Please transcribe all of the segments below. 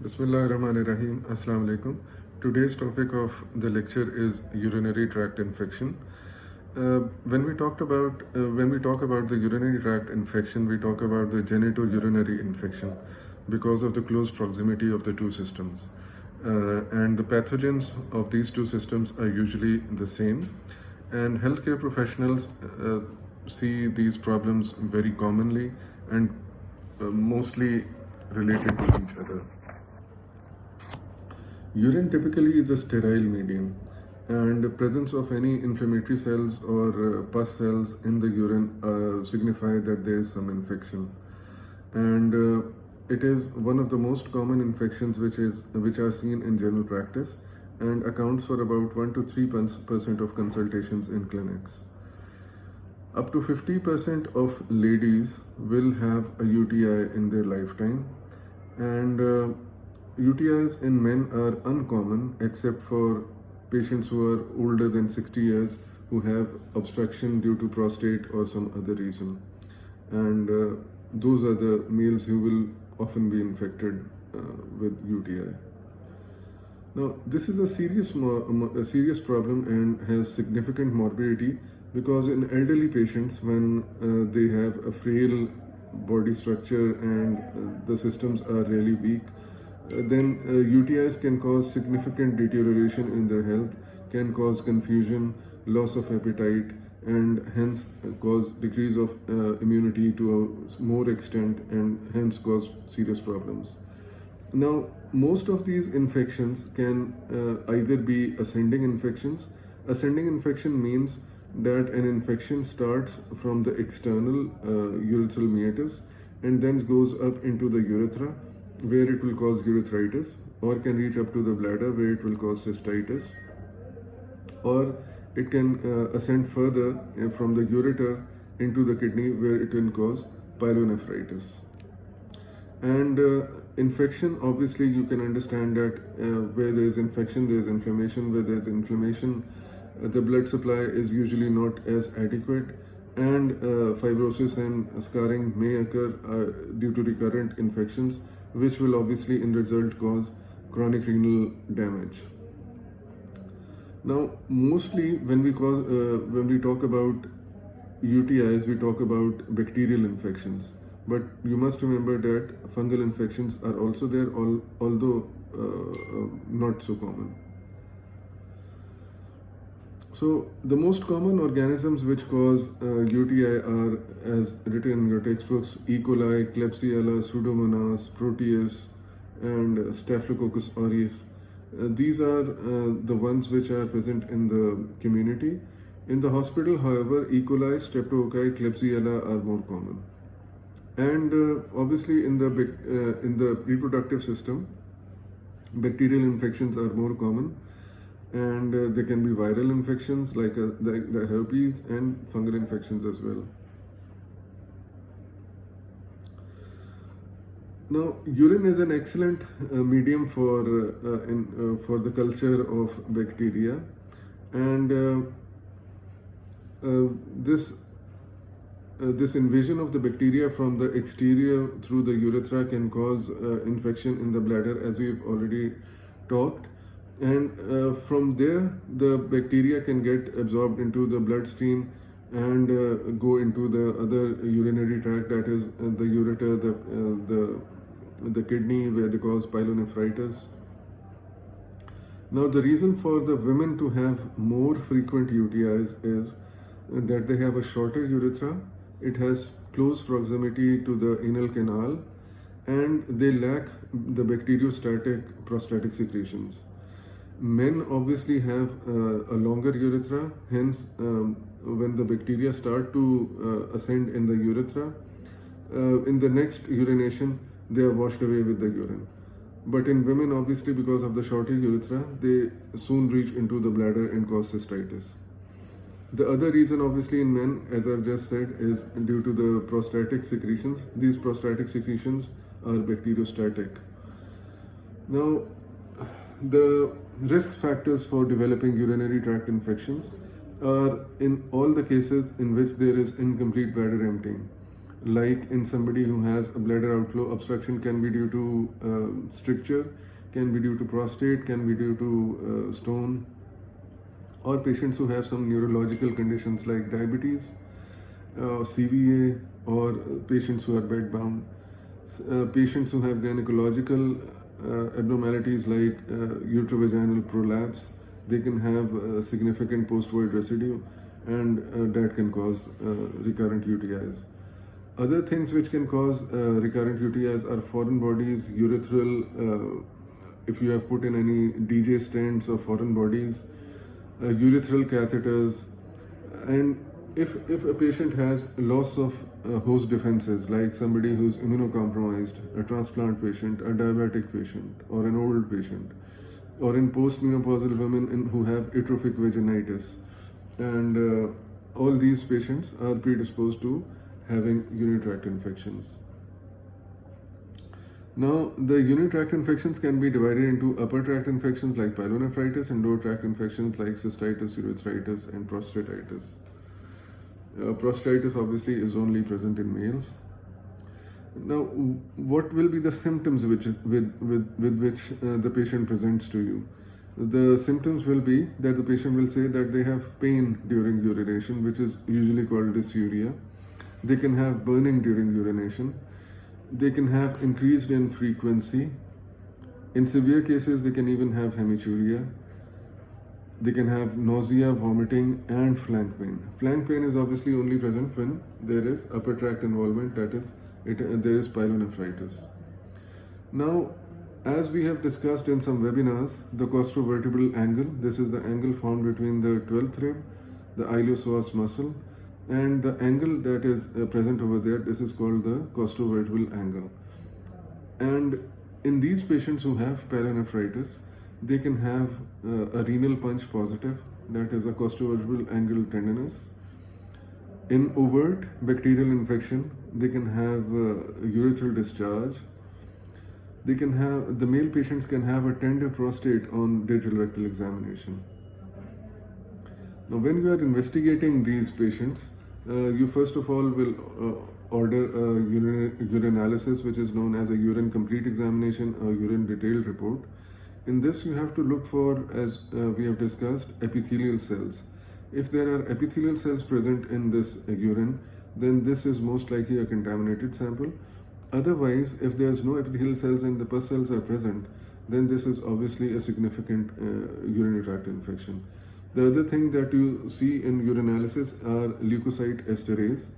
Bismillahirrahmanirrahim. Assalamu alaikum. Today's topic of the lecture is urinary tract infection. When we talk about the urinary tract infection, we talk about the genitourinary infection because of the close proximity of the two systems. And the pathogens of these two systems are usually the same. And healthcare professionals see these problems very commonly and mostly related to each other. Urine typically is a sterile medium, and the presence of any inflammatory cells or pus cells in the urine signify that there is some infection. And it is one of the most common infections which are seen in general practice and accounts for about 1 to 3% of consultations in clinics. Up to 50% of ladies will have a UTI in their lifetime, and UTIs in men are uncommon except for patients who are older than 60 years who have obstruction due to prostate or some other reason. And those are the males who will often be infected with UTI. Now, this is a serious problem and has significant morbidity because in elderly patients, when they have a frail body structure and the systems are really weak, then UTIs can cause significant deterioration in their health, can cause confusion, loss of appetite, and hence cause decrease of immunity to a more extent and hence cause serious problems. Now, most of these infections can either be ascending infections. Ascending infection means that an infection starts from the external urethral meatus and then goes up into the urethra, where it will cause urethritis, or can reach up to the bladder where it will cause cystitis, or it can ascend further from the ureter into the kidney where it will cause pyelonephritis. And infection, obviously you can understand that where there is infection there is inflammation. Where there is inflammation, the blood supply is usually not as adequate, and fibrosis and scarring may occur due to recurrent infections, which will obviously in result cause chronic renal damage. Now, mostly when we talk about UTIs, we talk about bacterial infections, but you must remember that fungal infections are also there, although not so common. So, the most common organisms which cause UTI are, as written in your textbooks, E. coli, Klebsiella, Pseudomonas, Proteus, and Staphylococcus aureus. These are the ones which are present in the community. In the hospital, however, E. coli, Streptococci, Klebsiella are more common. And obviously, in the reproductive system, bacterial infections are more common, and there can be viral infections like the herpes and fungal infections as well. Now, urine is an excellent medium for the culture of bacteria, and this invasion of the bacteria from the exterior through the urethra can cause infection in the bladder, as we've already talked. And from there, the bacteria can get absorbed into the bloodstream and go into the other urinary tract, that is the ureter, the kidney, where they cause pyelonephritis. Now, the reason for the women to have more frequent UTIs is that they have a shorter urethra, it has close proximity to the anal canal, and they lack the bacteriostatic prostatic secretions. Men obviously have a longer urethra, hence when the bacteria start to ascend in the urethra, in the next urination they are washed away with the urine. But in women, obviously because of the shorter urethra, they soon reach into the bladder and cause cystitis. The other reason obviously in men, as I've just said, is due to the prostatic secretions. These prostatic secretions are bacteriostatic. Now, the risk factors for developing urinary tract infections are in all the cases in which there is incomplete bladder emptying. like in somebody who has a bladder outflow obstruction, can be due to stricture, can be due to prostate, can be due to stone, or patients who have some neurological conditions like diabetes, CVA, or patients who are bedbound, patients who have gynecological abnormalities like uterovaginal prolapse. They can have significant post-void residue, and that can cause recurrent UTIs. Other things which can cause recurrent UTIs are foreign bodies, urethral, if you have put in any DJ stents or foreign bodies, urethral catheters, and if a patient has loss of host defenses, like somebody who's immunocompromised, a transplant patient, a diabetic patient, or an old patient, or in postmenopausal women who have atrophic vaginitis, and all these patients are predisposed to having urinary tract infections. Now, the urinary tract infections can be divided into upper tract infections like pyelonephritis and lower tract infections like cystitis, urethritis, and prostatitis. Prostatitis obviously is only present in males. Now, what will be the symptoms with which the patient presents to you? The symptoms will be that the patient will say that they have pain during urination, which is usually called dysuria. They can have burning during urination. They can have increased in frequency. In severe cases, they can even have hematuria. They can have nausea, vomiting, and flank pain. Flank pain is obviously only present when there is upper tract involvement, that is, there is pyelonephritis. Now, as we have discussed in some webinars, the costovertebral angle, this is the angle found between the 12th rib, the iliopsoas muscle, and the angle that is present over there, this is called the costovertebral angle. And in these patients who have pyelonephritis, they can have a renal punch positive, that is a costovertebral angle tenderness. In overt bacterial infection, they can have urethral discharge. The male patients can have a tender prostate on digital rectal examination. Now, when you are investigating these patients, you first of all will order a urinalysis, which is known as a urine complete examination or urine detailed report. In this, you have to look for, as we have discussed, epithelial cells. If there are epithelial cells present in this urine, then this is most likely a contaminated sample. Otherwise, if there's no epithelial cells and the pus cells are present, then this is obviously a significant urinary tract infection. The other thing that you see in urinalysis are leukocyte esterase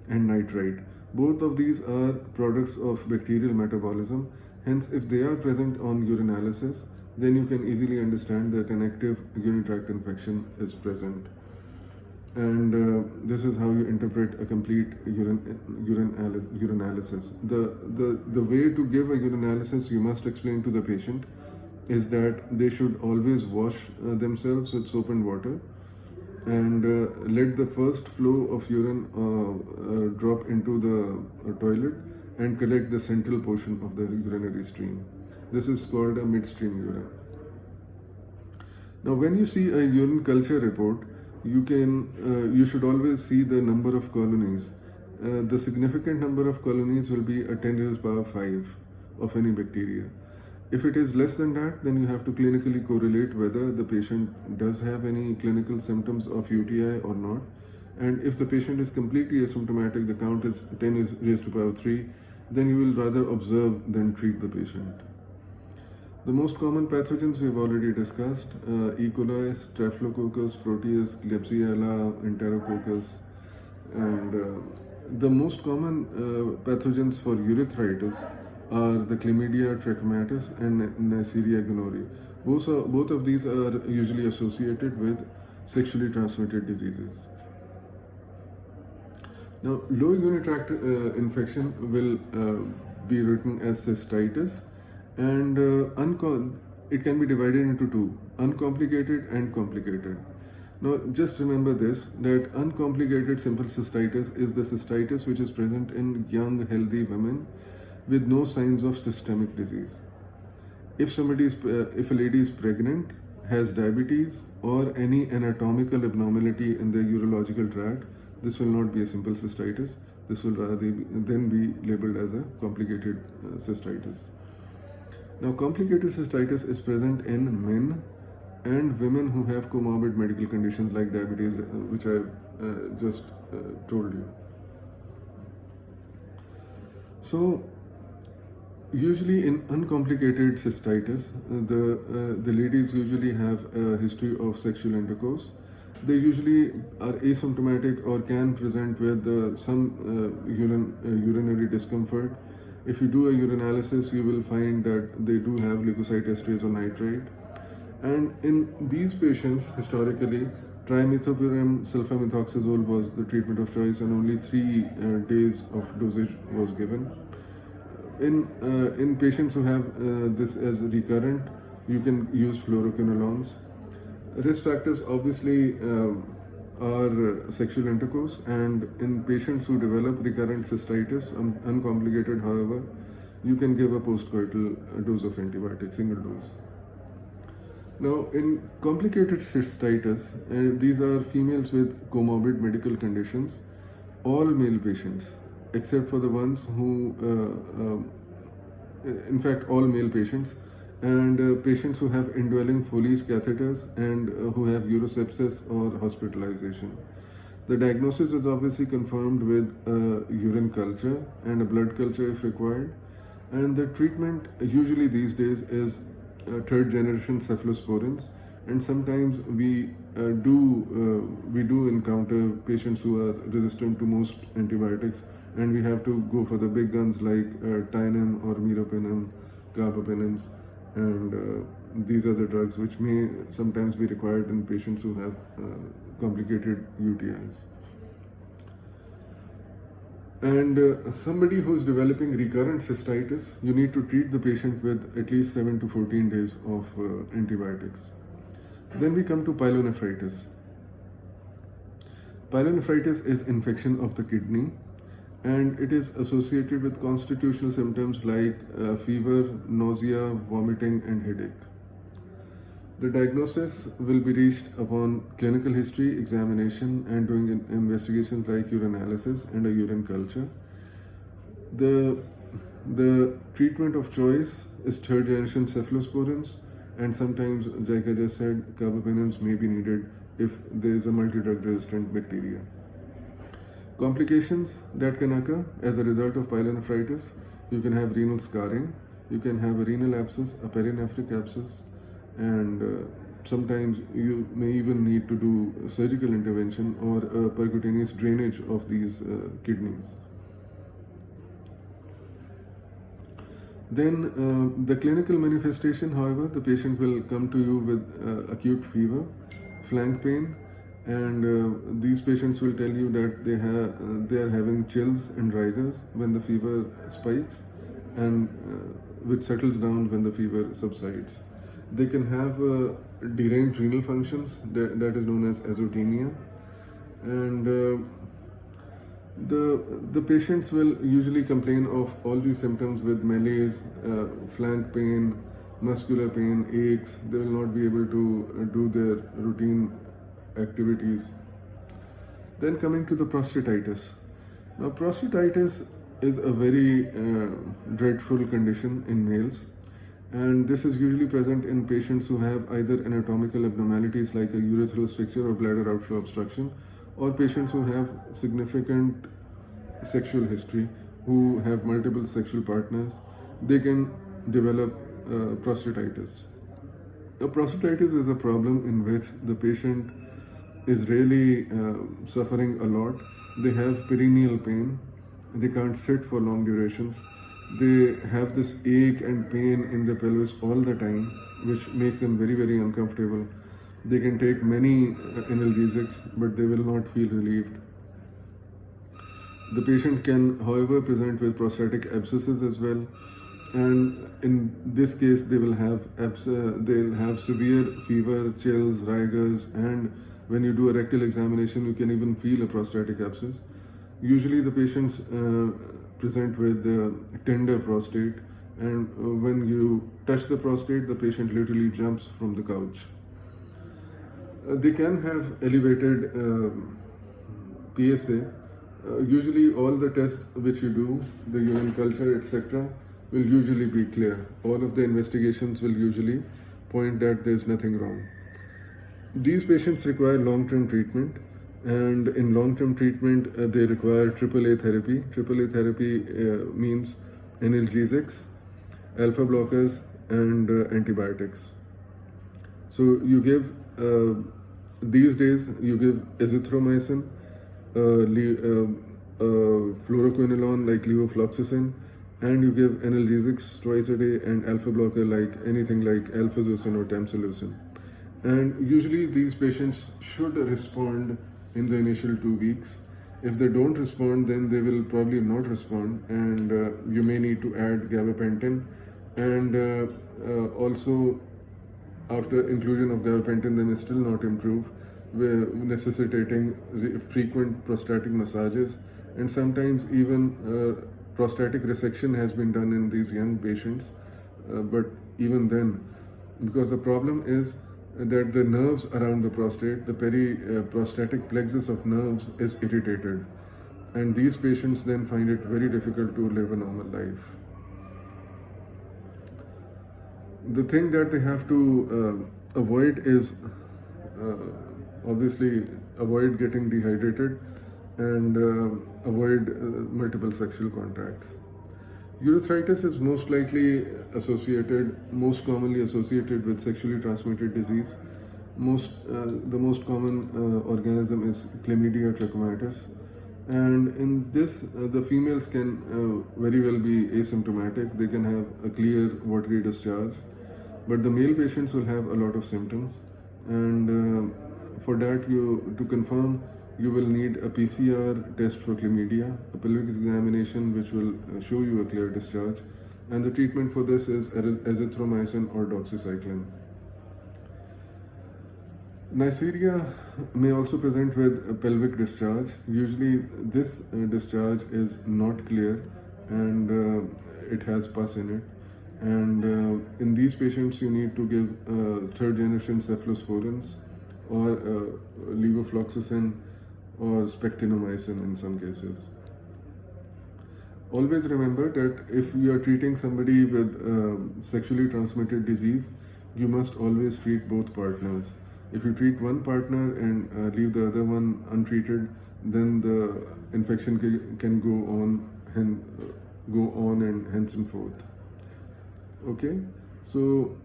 and nitrite. Both of these are products of bacterial metabolism. Hence, if they are present on urinalysis, then you can easily understand that an active urinary tract infection is present. And this is how you interpret a complete urinalysis. The way to give a urinalysis, you must explain to the patient, is that they should always wash themselves with soap and water, and let the first flow of urine drop into the toilet and collect the central portion of the urinary stream. This is called a midstream urine. Now, when you see a urine culture report, you should always see the number of colonies. The significant number of colonies will be a 10⁵ of any bacteria. If it is less than that, then you have to clinically correlate whether the patient does have any clinical symptoms of UTI or not. And if the patient is completely asymptomatic, the count is 10⁵, then you will rather observe than treat the patient. The most common pathogens we have already discussed: E. coli, Staphylococcus, Proteus, Klebsiella, Enterococcus, and the most common pathogens for urethritis are the Chlamydia trachomatis and Neisseria gonorrhoeae. Both of these are usually associated with sexually transmitted diseases. Now, lower urinary tract infection will be written as cystitis, and it can be divided into two: uncomplicated and complicated. Now, just remember this, that uncomplicated simple cystitis is the cystitis which is present in young, healthy women with no signs of systemic disease. If a lady is pregnant, has diabetes, or any anatomical abnormality in the urological tract, this will not be a simple cystitis. This will then be labeled as a complicated cystitis. Now, complicated cystitis is present in men and women who have comorbid medical conditions like diabetes, which I just told you. So, usually in uncomplicated cystitis, the ladies usually have a history of sexual intercourse. They usually are asymptomatic or can present with some urinary discomfort. If you do a urinalysis, you will find that they do have leukocyte esterase or nitrate. And in these patients, historically, trimethoprim sulfamethoxazole was the treatment of choice, and only 3 days of dosage was given. In patients who have this as recurrent, you can use fluoroquinolones. Risk factors obviously are sexual intercourse, and in patients who develop recurrent cystitis, uncomplicated however, you can give a postcoital dose of antibiotic, single dose. Now, in complicated cystitis, these are females with comorbid medical conditions, all male patients, except for the ones who, in fact, all male patients, and patients who have indwelling Foley's catheters and who have urosepsis or hospitalization. The diagnosis is obviously confirmed with urine culture and a blood culture if required, and the treatment usually these days is third generation cephalosporins, and sometimes we do encounter patients who are resistant to most antibiotics, and we have to go for the big guns like Tynem or Meropenem, carbapenems, and these are the drugs which may sometimes be required in patients who have complicated UTIs. And somebody who is developing recurrent cystitis, you need to treat the patient with at least 7 to 14 days of antibiotics. Then we come to pyelonephritis. Pyelonephritis is infection of the kidney, and it is associated with constitutional symptoms like fever, nausea, vomiting, and headache. The diagnosis will be reached upon clinical history, examination, and doing investigations like urinalysis and a urine culture. The treatment of choice is third generation cephalosporins, and sometimes, like I just said, carbapenems may be needed if there is a multi-drug resistant bacteria. Complications that can occur as a result of pyelonephritis: you can have renal scarring, you can have a renal abscess, a perinephric abscess, and sometimes you may even need to do surgical intervention or a percutaneous drainage of these kidneys. Then the clinical manifestation, however, the patient will come to you with acute fever, flank pain, and these patients will tell you that they are having chills and rigors when the fever spikes, and which settles down when the fever subsides. They can have deranged renal functions, that is known as azotemia, and the patients will usually complain of all these symptoms with malaise, flank pain, muscular pain, aches. They will not be able to do their routine activities. Then coming to the prostatitis. Now, prostatitis is a very dreadful condition in males, and this is usually present in patients who have either anatomical abnormalities like a urethral stricture or bladder outflow obstruction, or patients who have significant sexual history, who have multiple sexual partners. They can develop prostatitis. Prostatitis is a problem in which the patient is really suffering a lot. They have perineal pain, they can't sit for long durations, they have this ache and pain in the pelvis all the time, which makes them very, very uncomfortable. They can take many analgesics, but they will not feel relieved. The patient can, however, present with prostatic abscesses as well, and in this case, they will have they'll have severe fever, chills, rigors, and when you do a rectal examination, you can even feel a prostatic abscess. Usually, the patients present with tender prostate, and when you touch the prostate, the patient literally jumps from the couch. They can have elevated PSA, Usually all the tests which you do, the urine culture, etc., will usually be clear. All of the investigations will usually point that there's nothing wrong. These patients require long-term treatment, and in long-term treatment, they require AAA therapy. AAA therapy means analgesics, alpha blockers, and antibiotics. So you give these days you give azithromycin, fluoroquinolone like levofloxacin, and you give analgesics twice a day and alpha blocker like anything like alphazusin or tamsulosin. And usually these patients should respond in the initial 2 weeks. If they don't respond, then they will probably not respond, and you may need to add gabapentin. And also, after inclusion of gabapentin, they may still not improve, necessitating frequent prostatic massages, and sometimes even prostatic resection has been done in these young patients. But even then, because the problem is that the nerves around the prostate, the periprostatic plexus of nerves, is irritated, and these patients then find it very difficult to live a normal life. The thing that they have to avoid is obviously avoid getting dehydrated and avoid multiple sexual contacts. Urethritis is most commonly associated with sexually transmitted disease. The most common organism is Chlamydia trachomatis, and in this, the females can very well be asymptomatic. They can have a clear watery discharge, but the male patients will have a lot of symptoms, and for that, to confirm, you will need a PCR test for chlamydia, a pelvic examination which will show you a clear discharge, and the treatment for this is azithromycin or doxycycline. Neisseria may also present with a pelvic discharge. Usually this discharge is not clear, and it has pus in it, and in these patients you need to give third generation cephalosporins or levofloxacin or spectinomycin in some cases. Always remember that if you are treating somebody with sexually transmitted disease, you must always treat both partners. If you treat one partner and leave the other one untreated, then the infection can go on and hence and forth. Okay, so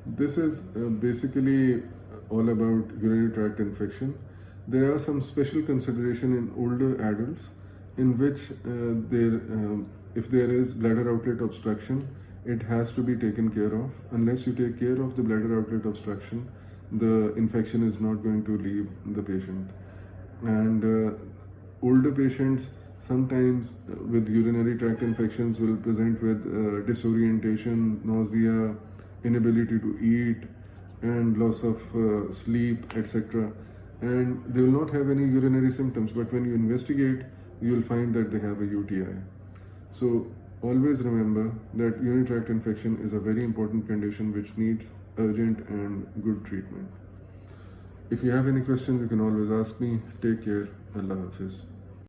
this is basically all about urinary tract infection. There are some special consideration in older adults in which if there is bladder outlet obstruction, it has to be taken care of. Unless you take care of the bladder outlet obstruction, the infection is not going to leave the patient. And older patients sometimes with urinary tract infections will present with disorientation, nausea, inability to eat, and loss of sleep, etc. And they will not have any urinary symptoms, but when you investigate, you will find that they have a UTI. So always remember that urinary tract infection is a very important condition which needs urgent and good treatment. If you have any questions, you can always ask me. Take care. Allah Hafiz.